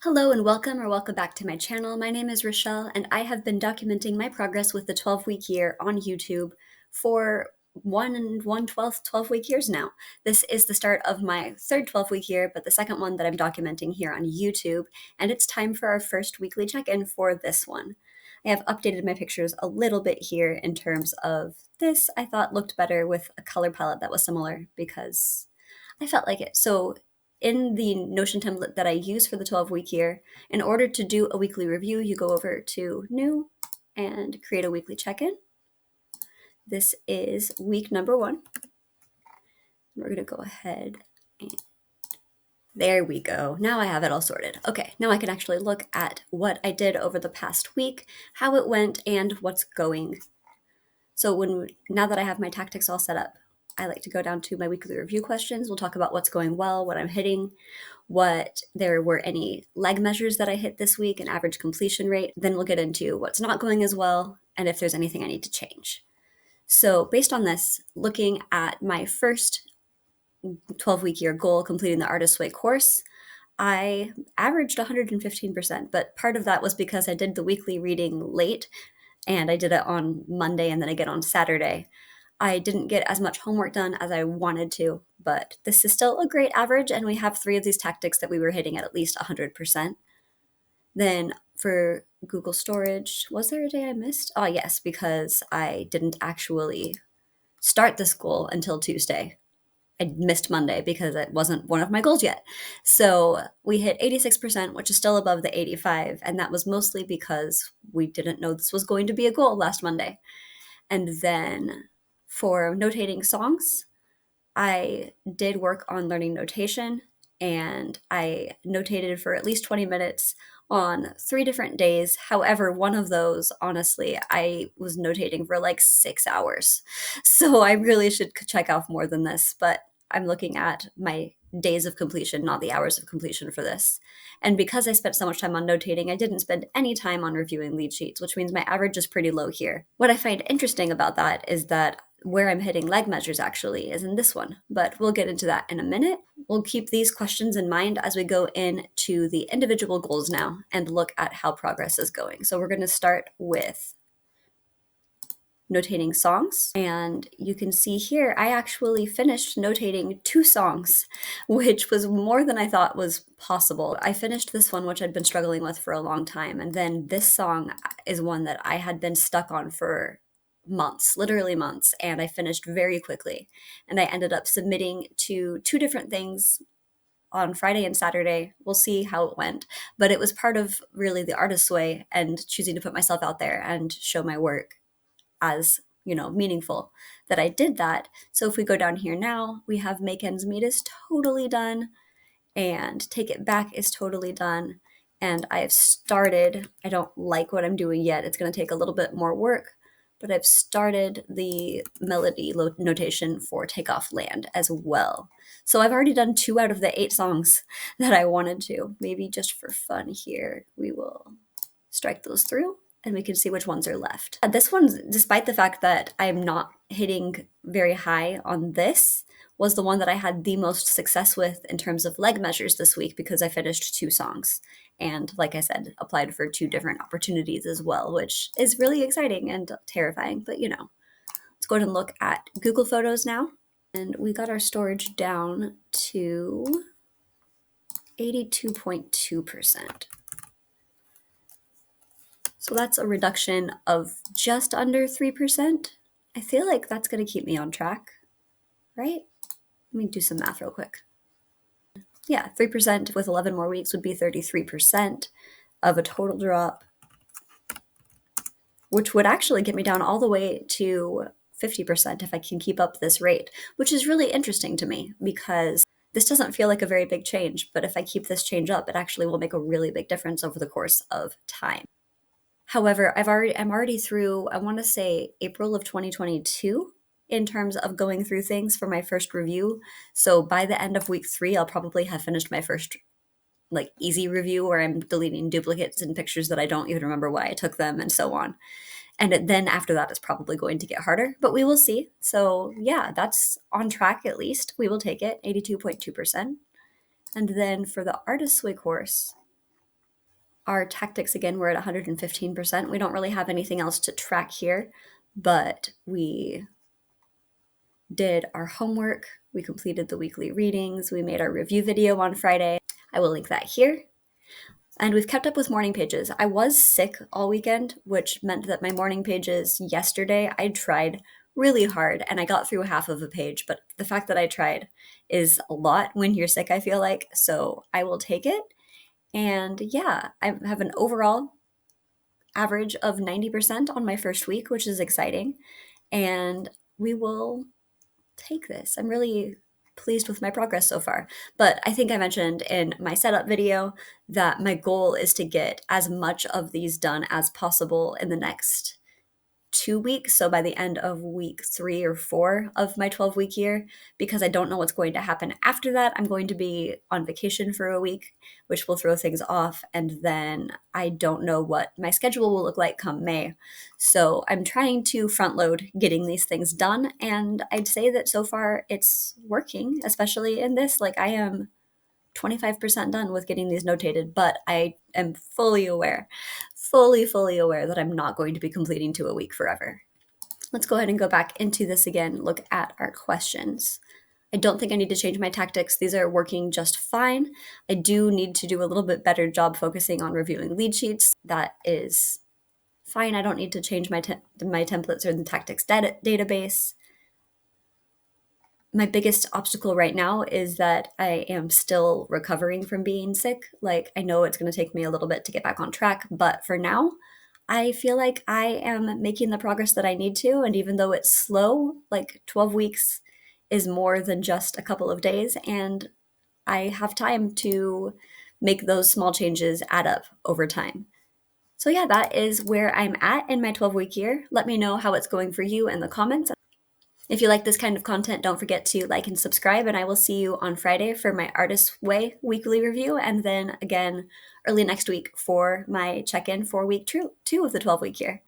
Hello and welcome back to my channel. My name is Rochelle and I have been documenting my progress with the 12-week year on YouTube for 12-week years now. This is the start of my third 12-week year, but the second one that I'm documenting here on YouTube, and it's time for our first weekly check-in for this one. I have updated my pictures a little bit here in terms of this. I thought looked better with a color palette that was similar because I felt like it. So in the Notion template that I use for the 12-week year, in order to do a weekly review, you go over to New and create a weekly check-in. This is week number 1. We're going to go ahead and there we go. Now I have it all sorted. Okay, now I can actually look at what I did over the past week, how it went, and what's going. So now that I have my tactics all set up, I like to go down to my weekly review questions. We'll talk about what's going well, what I'm hitting, what there were any leg measures that I hit this week, an average completion rate. Then we'll get into what's not going as well and if there's anything I need to change. So based on this, looking at my first 12-week year goal, completing the Artist's Way course, I averaged 115%, but part of that was because I did the weekly reading late and I did it on Monday and then again on Saturday. I didn't get as much homework done as I wanted to, but this is still a great average, and we have 3 of these tactics that we were hitting at least 100%. Then for Google Storage, was there a day I missed? Oh, yes, because I didn't actually start this goal until Tuesday. I missed Monday because it wasn't one of my goals yet. So we hit 86%, which is still above the 85, and that was mostly because we didn't know this was going to be a goal last Monday. And then for notating songs, I did work on learning notation, and I notated for at least 20 minutes on 3 different days. However, one of those, honestly, I was notating for like 6 hours. So I really should check off more than this, but I'm looking at my days of completion, not the hours of completion for this. And because I spent so much time on notating, I didn't spend any time on reviewing lead sheets, which means my average is pretty low here. What I find interesting about that is that where I'm hitting leg measures actually is in this one, but we'll get into that in a minute. We'll keep these questions in mind as we go into the individual goals now and look at how progress is going. So we're going to start with notating songs, and you can see here I actually finished notating 2 songs, which was more than I thought was possible. I finished this one, which I'd been struggling with for a long time, and then this song is one that I had been stuck on for months, literally months, and I finished very quickly. And I ended up submitting to 2 different things on Friday and Saturday. We'll see how it went, but it was part of really the Artist's Way and choosing to put myself out there and show my work as, meaningful that I did that. So if we go down here now, we have Make Ends Meet is totally done, and Take It Back is totally done. And I have started, I don't like what I'm doing yet. It's going to take a little bit more work, but I've started the melody notation for Takeoff Land as well. So I've already done 2 out of the 8 songs that I wanted to. Maybe just for fun here, we will strike those through and we can see which ones are left. This one, despite the fact that I'm not hitting very high on this, was the one that I had the most success with in terms of leg measures this week because I finished 2 songs. And like I said, applied for 2 different opportunities as well, which is really exciting and terrifying, but Let's go ahead and look at Google Photos now. And we got our storage down to 82.2%. So that's a reduction of just under 3%. I feel like that's going to keep me on track, right? Let me do some math real quick. Yeah, 3% with 11 more weeks would be 33% of a total drop, which would actually get me down all the way to 50% if I can keep up this rate, which is really interesting to me because this doesn't feel like a very big change, but if I keep this change up, it actually will make a really big difference over the course of time. However, I'm already through, I want to say April of 2022 in terms of going through things for my first review. So by the end of week 3, I'll probably have finished my first easy review where I'm deleting duplicates and pictures that I don't even remember why I took them and so on. And then after that, it's probably going to get harder, but we will see. So yeah, that's on track at least. We will take it, 82.2%. And then for the Artist's Way course, Our tactics, again, were at 115%. We don't really have anything else to track here, but we did our homework. We completed the weekly readings. We made our review video on Friday. I will link that here. And we've kept up with morning pages. I was sick all weekend, which meant that my morning pages yesterday, I tried really hard and I got through half of a page. But the fact that I tried is a lot when you're sick, I feel like. So I will take it. And yeah, I have an overall average of 90% on my first week, which is exciting. And we will take this. I'm really pleased with my progress so far. But I think I mentioned in my setup video that my goal is to get as much of these done as possible in the next 2 weeks. So by the end of week 3 or 4 of my 12-week year, because I don't know what's going to happen after that. I'm going to be on vacation for a week, which will throw things off. And then I don't know what my schedule will look like come May. So I'm trying to front load getting these things done. And I'd say that so far it's working, especially in this. Like I am 25% done with getting these notated, but I am fully aware that I'm not going to be completing 2 a week forever. Let's go ahead and go back into this again, look at our questions. I don't think I need to change my tactics. These are working just fine. I do need to do a little bit better job focusing on reviewing lead sheets. That is fine. I don't need to change my templates or the tactics database. My biggest obstacle right now is that I am still recovering from being sick. Like, I know it's going to take me a little bit to get back on track, but for now, I feel like I am making the progress that I need to. And even though it's slow, like 12 weeks is more than just a couple of days. And I have time to make those small changes add up over time. So, yeah, that is where I'm at in my 12-week year. Let me know how it's going for you in the comments. If you like this kind of content, don't forget to like and subscribe, and I will see you on Friday for my Artist's Way weekly review, and then again early next week for my check-in for week 2 of the 12-week year.